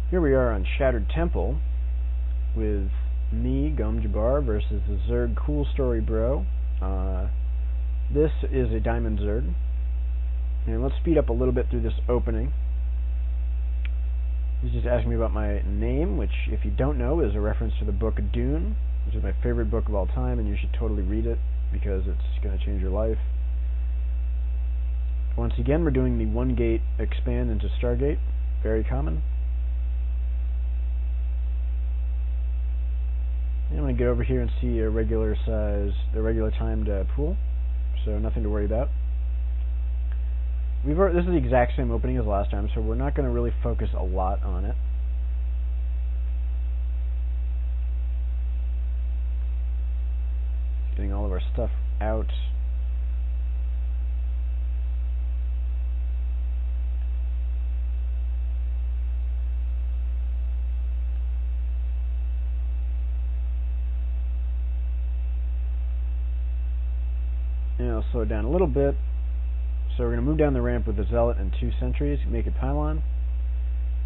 Here we are on Shattered Temple with me, GomJabbar, versus the zerg Coolstorybro. This is a diamond zerg. And let's speed up a little bit through this opening. He's just asking me about my name, which, if you don't know, is a reference to the book Dune, which is my favorite book of all time, and you should totally read it because it's going to change your life. Once again, we're doing the 1-gate expand into Stargate. Very common. And I'm going to get over here and see a regular timed pool, so nothing to worry about. This is the exact same opening as last time, so we're not going to really focus a lot on it. Getting all of our stuff out. And I'll slow it down a little bit. So we're going to move down the ramp with the Zealot and 2 sentries, make a pylon.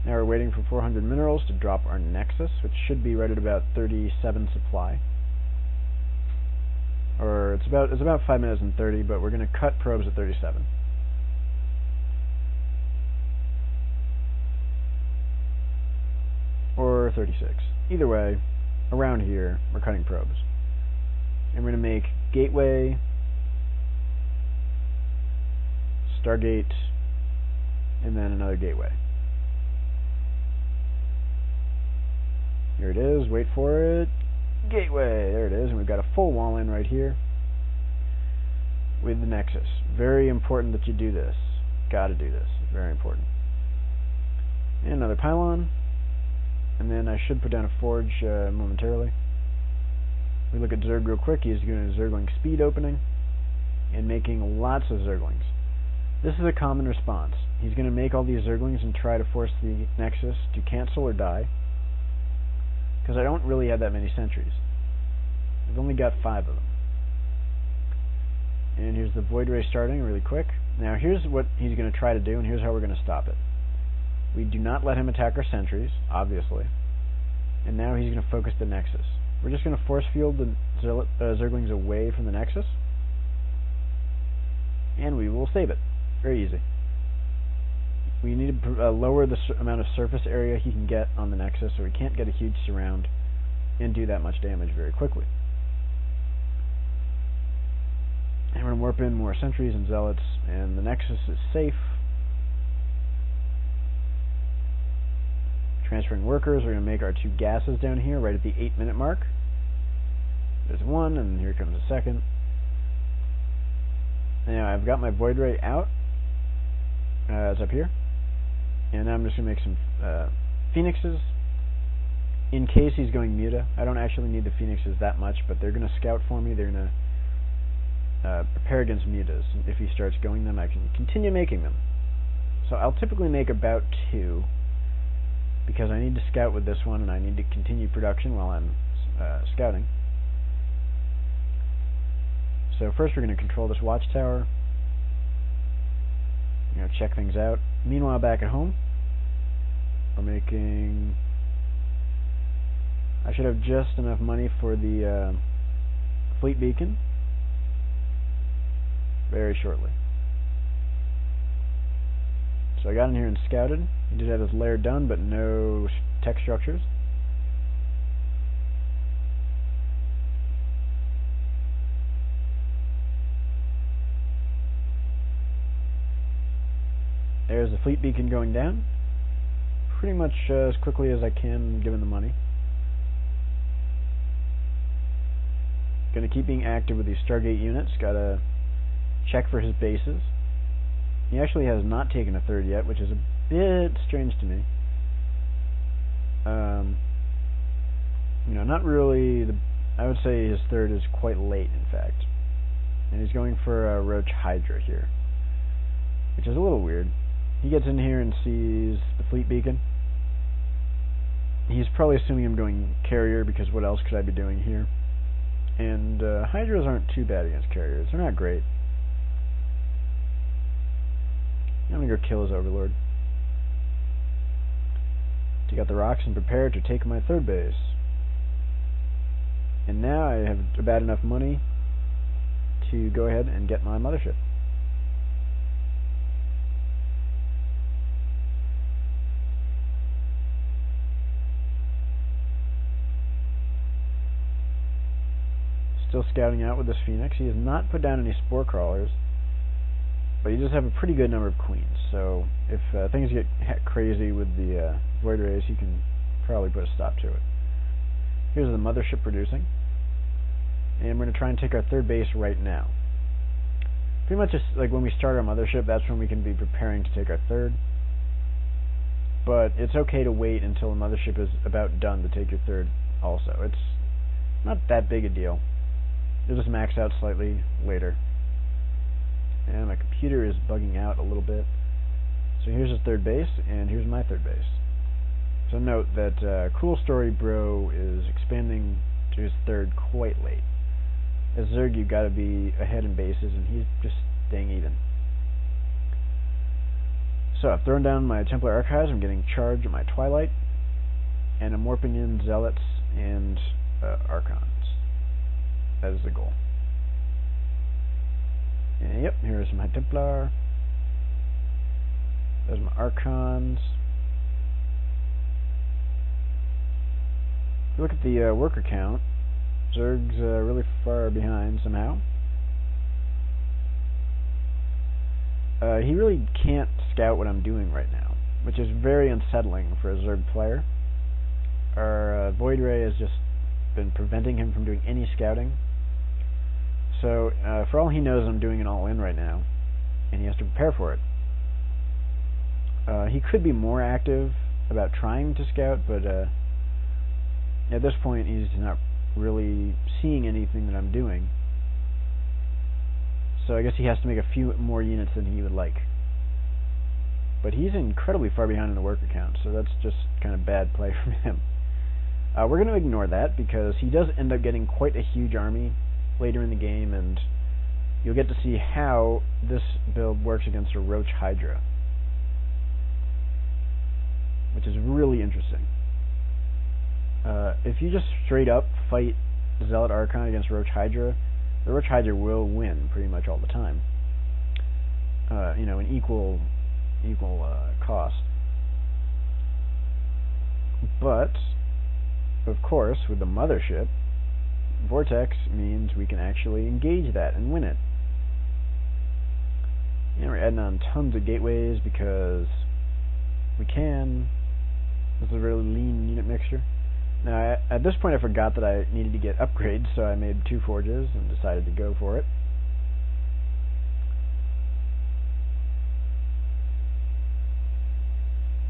Now we're waiting for 400 minerals to drop our Nexus, which should be right at about 37 supply. Or it's about 5 minutes and 30, but we're going to cut probes at 37. Or 36. Either way, around here, we're cutting probes. And we're going to make gateway, Stargate, and then another gateway. Here it is, wait for it. Gateway, there it is, and we've got a full wall in right here with the Nexus. Very important that you do this. Gotta do this, very important. And another pylon, and then I should put down a forge momentarily. We look at Zerg real quick. He's doing a Zergling speed opening and making lots of Zerglings. This is a common response. He's going to make all these Zerglings and try to force the Nexus to cancel or die, because I don't really have that many sentries. I've only got 5 of them. And here's the Void Ray starting really quick. Now here's what he's going to try to do, and here's how we're going to stop it. We do not let him attack our sentries, obviously. And now he's going to focus the Nexus. We're just going to force field the Zerglings away from the Nexus, and we will save it. Very easy. We need to lower the amount of surface area he can get on the Nexus, so he can't get a huge surround and do that much damage very quickly. And we're going to warp in more sentries and zealots, and the Nexus is safe. Transferring workers, we're going to make our 2 gases down here right at the 8-minute mark. There's one, and here comes a second. Now I've got my Void Ray out. It's up here. And now I'm just going to make some Phoenixes in case he's going Muta. I don't actually need the Phoenixes that much, but they're going to scout for me. They're going to prepare against Mutas. If he starts going them, I can continue making them. So I'll typically make about 2, because I need to scout with this one, and I need to continue production while I'm scouting. So first we're going to control this watchtower. Check things out. Meanwhile, back at home, we're making... I should have just enough money for the fleet beacon very shortly. So I got in here and scouted. He did have his lair done, but no tech structures. There's the fleet beacon going down, pretty much as quickly as I can given the money. Going to keep being active with these Stargate units. Got to check for his bases. He actually has not taken a 3rd yet, which is a bit strange to me. Not really. I would say his 3rd is quite late, in fact. And he's going for a Roach Hydra here, which is a little weird. He gets in here and sees the fleet beacon. He's probably assuming I'm going carrier, because what else could I be doing here? And Hydras aren't too bad against carriers. They're not great. I'm gonna go kill his overlord. got the rocks and prepared to take my third base. And now I have about enough money to go ahead and get my mothership. Still scouting out with this Phoenix. He has not put down any spore crawlers, but he does have a pretty good number of queens. So if things get crazy with the void rays, he can probably put a stop to it. Here's the mothership producing, and we're going to try and take our third base right now. Pretty much just like when we start our mothership, that's when we can be preparing to take our third. But it's okay to wait until the mothership is about done to take your third also. It's not that big a deal. You'll just max out slightly later. And my computer is bugging out a little bit. So here's his third base, and here's my third base. So note that Coolstorybro is expanding to his third quite late. As Zerg, you've got to be ahead in bases, and he's just staying even. So I've thrown down my Templar Archives. I'm getting charged at my Twilight, and I'm warping in Zealots and Archons. That is the goal. And yep, here's my Templar. There's my Archons. If you look at the worker count, Zerg's really far behind somehow. He really can't scout what I'm doing right now, which is very unsettling for a Zerg player. Our Void Ray has just been preventing him from doing any scouting. So, for all he knows, I'm doing an all-in right now, and he has to prepare for it. He could be more active about trying to scout, but at this point he's not really seeing anything that I'm doing. So I guess he has to make a few more units than he would like. But he's incredibly far behind in the worker count, so that's just kind of bad play from him. We're going to ignore that, because he does end up getting quite a huge army later in the game, and you'll get to see how this build works against a Roach Hydra, which is really interesting. If you just straight up fight Zealot-Archon against Roach Hydra, the Roach Hydra will win pretty much all the time. You know, an equal cost. But of course, with the mothership, Vortex means we can actually engage that and win it. You know, we're adding on tons of gateways because we can. This is a really lean unit mixture. Now, at this point I forgot that I needed to get upgrades, so I made 2 forges and decided to go for it.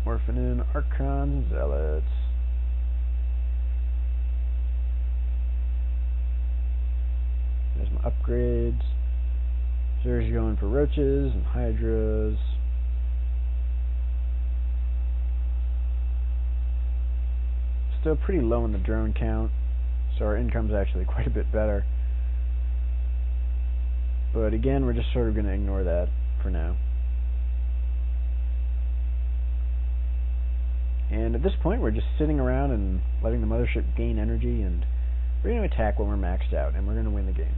Morphing in Archons and Zealots. There's my upgrades. Zerg's going for roaches and hydras. Still pretty low in the drone count, so our income's actually quite a bit better. But again, we're just sort of going to ignore that for now. And at this point, we're just sitting around and letting the mothership gain energy, and we're going to attack when we're maxed out, and we're going to win the game.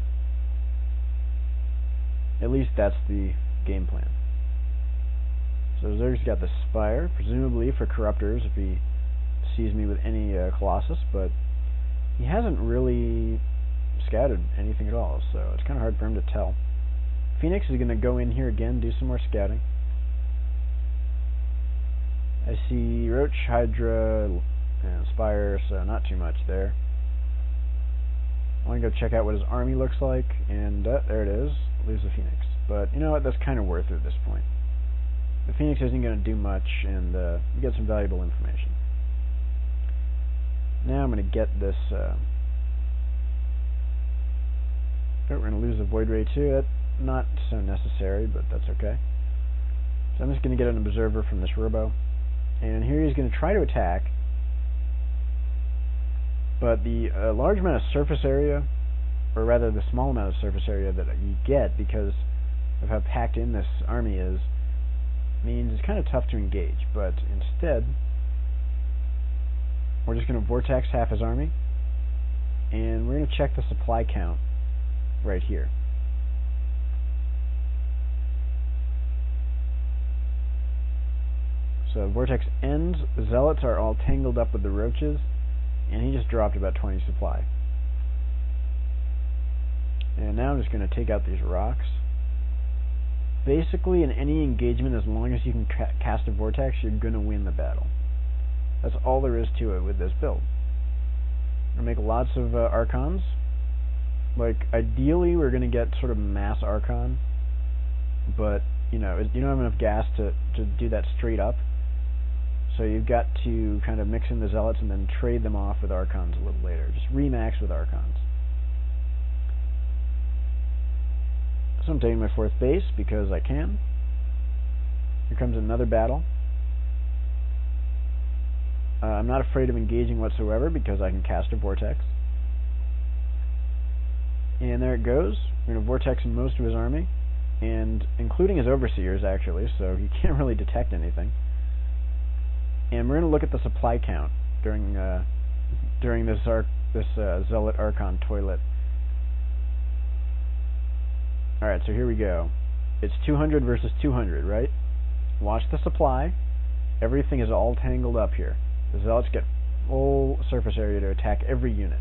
At least that's the game plan. So Zerg's got the Spire, presumably for Corruptors if he sees me with any Colossus, but he hasn't really scouted anything at all, so it's kind of hard for him to tell. Phoenix is going to go in here again, do some more scouting. I see Roach, Hydra, and Spire, so not too much there. I want to go check out what his army looks like, and there it is. Lose the Phoenix. But you know what? That's kind of worth it at this point. The Phoenix isn't going to do much, and we get some valuable information. Now I'm going to get this. Oh, we're going to lose the Void Ray too. That's not so necessary, but that's okay. So I'm just going to get an observer from this Robo, and here he's going to try to attack. But the large amount of surface area, or rather the small amount of surface area that you get because of how packed in this army is, means it's kind of tough to engage. But instead, we're just going to vortex half his army, and we're going to check the supply count right here. So vortex ends, the zealots are all tangled up with the roaches, and he just dropped about 20 supply. And now I'm just going to take out these rocks. Basically, in any engagement, as long as you can cast a vortex, you're going to win the battle. That's all there is to it with this build. We're going to make lots of Archons. Like, ideally, we're going to get sort of mass Archon, but, you know, you don't have enough gas to do that straight up. So you've got to kind of mix in the Zealots and then trade them off with Archons a little later. Just remax with Archons. So I'm taking my 4th base because I can. Here comes another battle. I'm not afraid of engaging whatsoever because I can cast a Vortex. And there it goes. We're going to Vortex most of his army, and including his Overseers actually, so he can't really detect anything. And we're going to look at the supply count during this Zealot-Archon toilet. Alright, so here we go. It's 200 versus 200, right? Watch the supply. Everything is all tangled up here. The Zealots get full surface area to attack every unit.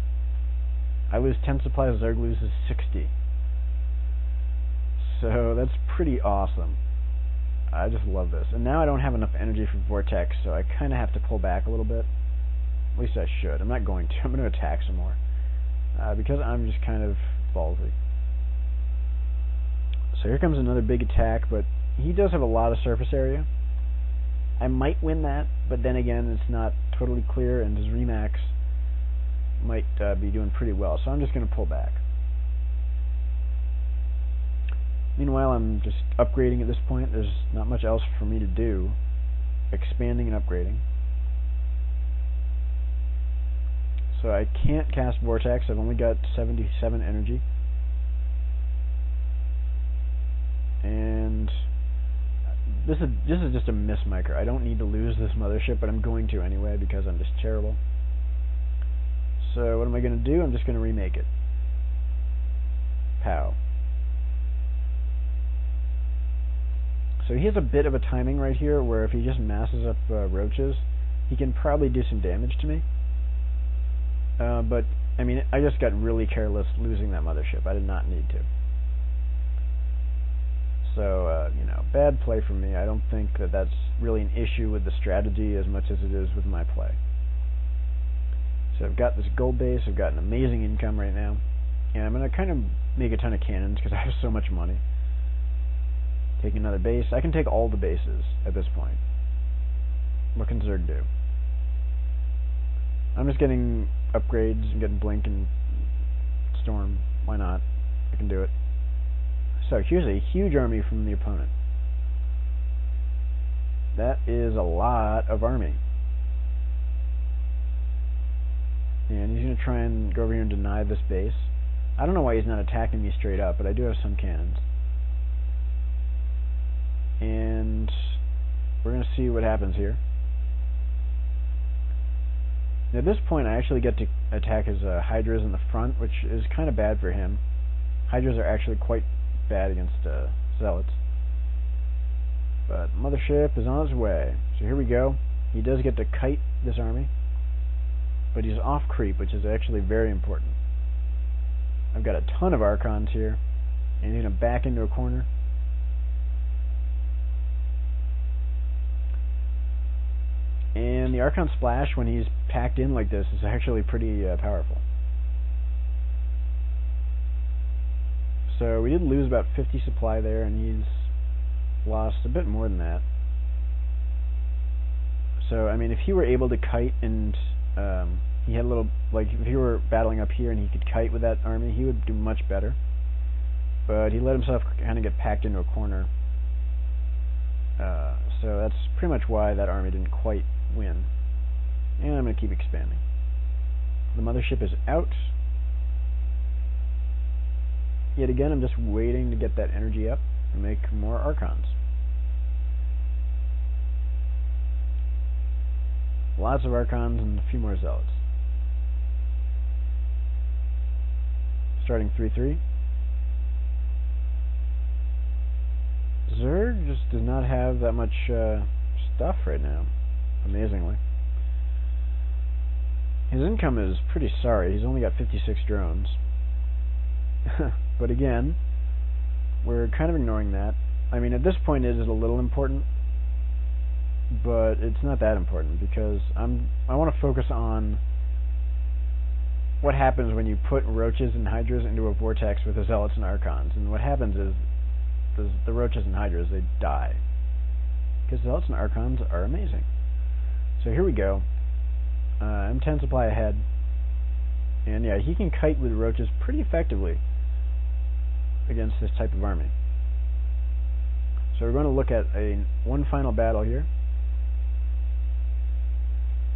I lose 10 supply, Zerg loses 60. So that's pretty awesome. I just love this. And now I don't have enough energy for Vortex, so I kind of have to pull back a little bit. At least I should. I'm not going to. I'm going to attack some more. Because I'm just kind of ballsy. So here comes another big attack, but he does have a lot of surface area. I might win that, but then again, it's not totally clear, and his Remax might be doing pretty well. So I'm just going to pull back. Meanwhile, I'm just upgrading at this point. There's not much else for me to do. Expanding and upgrading. So I can't cast Vortex. I've only got 77 energy. And this is just a miss micro. I don't need to lose this mothership, but I'm going to anyway because I'm just terrible. So what am I going to do? I'm just going to remake it. Pow. So he has a bit of a timing right here where if he just masses up roaches, he can probably do some damage to me. But, I mean, I just got really careless losing that mothership. I did not need to. So, you know, bad play from me. I don't think that that's really an issue with the strategy as much as it is with my play. So I've got this gold base. I've got an amazing income right now. And I'm going to kind of make a ton of cannons because I have so much money. Take another base. I can take all the bases at this point. What can Zerg do? I'm just getting upgrades. I'm getting Blink and Storm. Why not? I can do it. So here's a huge army from the opponent. That is a lot of army. And he's going to try and go over here and deny this base. I don't know why he's not attacking me straight up, but I do have some cannons. And we're going to see what happens here. At this point, I actually get to attack his Hydras in the front, which is kind of bad for him. Hydras are actually quite bad against Zealots. But Mothership is on its way. So here we go. He does get to kite this army. But he's off creep, which is actually very important. I've got a ton of Archons here. And he's going to back into a corner. And the Archon Splash, when he's packed in like this, is actually pretty powerful. So we did lose about 50 supply there, and he's lost a bit more than that. So, I mean, if he were able to kite and he had a little, like, if he were battling up here and he could kite with that army, he would do much better. But he let himself kind of get packed into a corner. So that's pretty much why that army didn't quite win. And I'm going to keep expanding. The mothership is out. Yet again, I'm just waiting to get that energy up and make more Archons. Lots of Archons and a few more Zealots. Starting 3-3. Zerg just does not have that much stuff right now, amazingly. His income is pretty sorry. He's only got 56 drones. But again, we're kind of ignoring that. I mean, at this point it is a little important, but it's not that important because I want to focus on what happens when you put roaches and hydras into a vortex with the Zealots and Archons. And what happens is the roaches and hydras, they die. Because Zealots and Archons are amazing. So here we go. M10 supply ahead. And yeah, he can kite with roaches pretty effectively against this type of army. So we're going to look at one final battle here.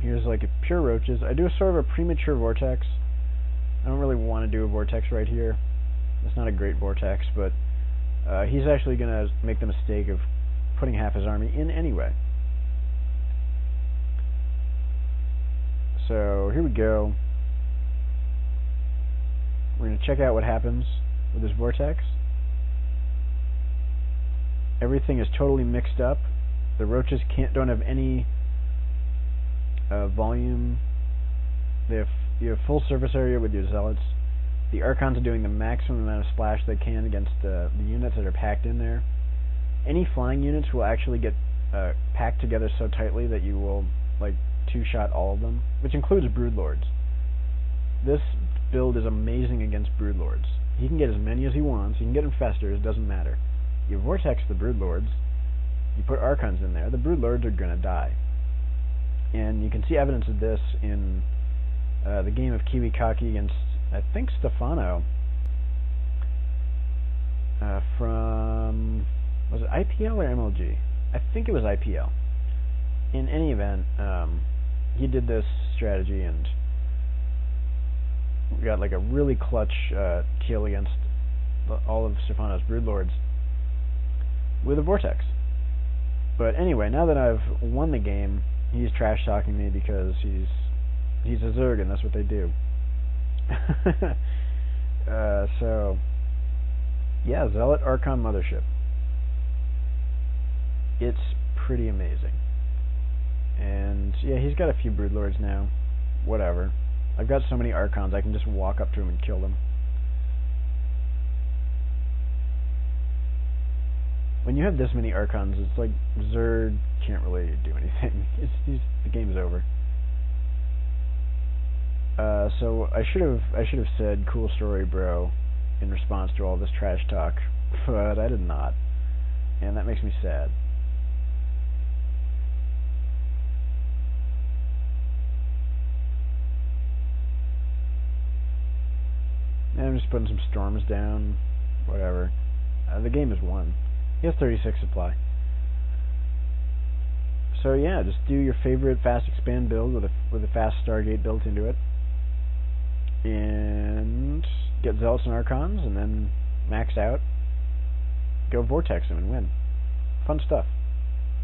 Here's like a pure roaches. I do a sort of a premature vortex. I don't really want to do a vortex right here. It's not a great vortex, but he's actually going to make the mistake of putting half his army in anyway. So here we go. We're going to check out what happens with this vortex. Everything is totally mixed up. The roaches don't have any volume. You have full surface area with your Zealots. The Archons are doing the maximum amount of splash they can against the units that are packed in there. Any flying units will actually get packed together so tightly that you will like two-shot all of them, which includes Broodlords. This build is amazing against Broodlords. He can get as many as he wants. He can get Infestors, doesn't matter. You vortex the Broodlords, you put Archons in there, the Broodlords are going to die. And you can see evidence of this in the game of Kiwikaki against, I think, Stefano. From, was it IPL or MLG? I think it was IPL. In any event, he did this strategy and we got like a really clutch kill against all of Stefano's Broodlords with a vortex. But anyway, now that I've won the game, he's trash talking me because he's a Zerg and that's what they do. So yeah, Zealot-Archon-Mothership. It's pretty amazing. And yeah, he's got a few Broodlords now. Whatever. I've got so many Archons, I can just walk up to him and kill them. When you have this many Archons, it's like Zerg can't really do anything. The game's over. So I should have said Coolstorybro in response to all this trash talk, but I did not, and that makes me sad. And I'm just putting some storms down, whatever. The game is won. He has 36 supply. So yeah, just do your favorite fast expand build with a fast Stargate built into it, and get Zealots and Archons, and then max out. Go vortex them and win. Fun stuff.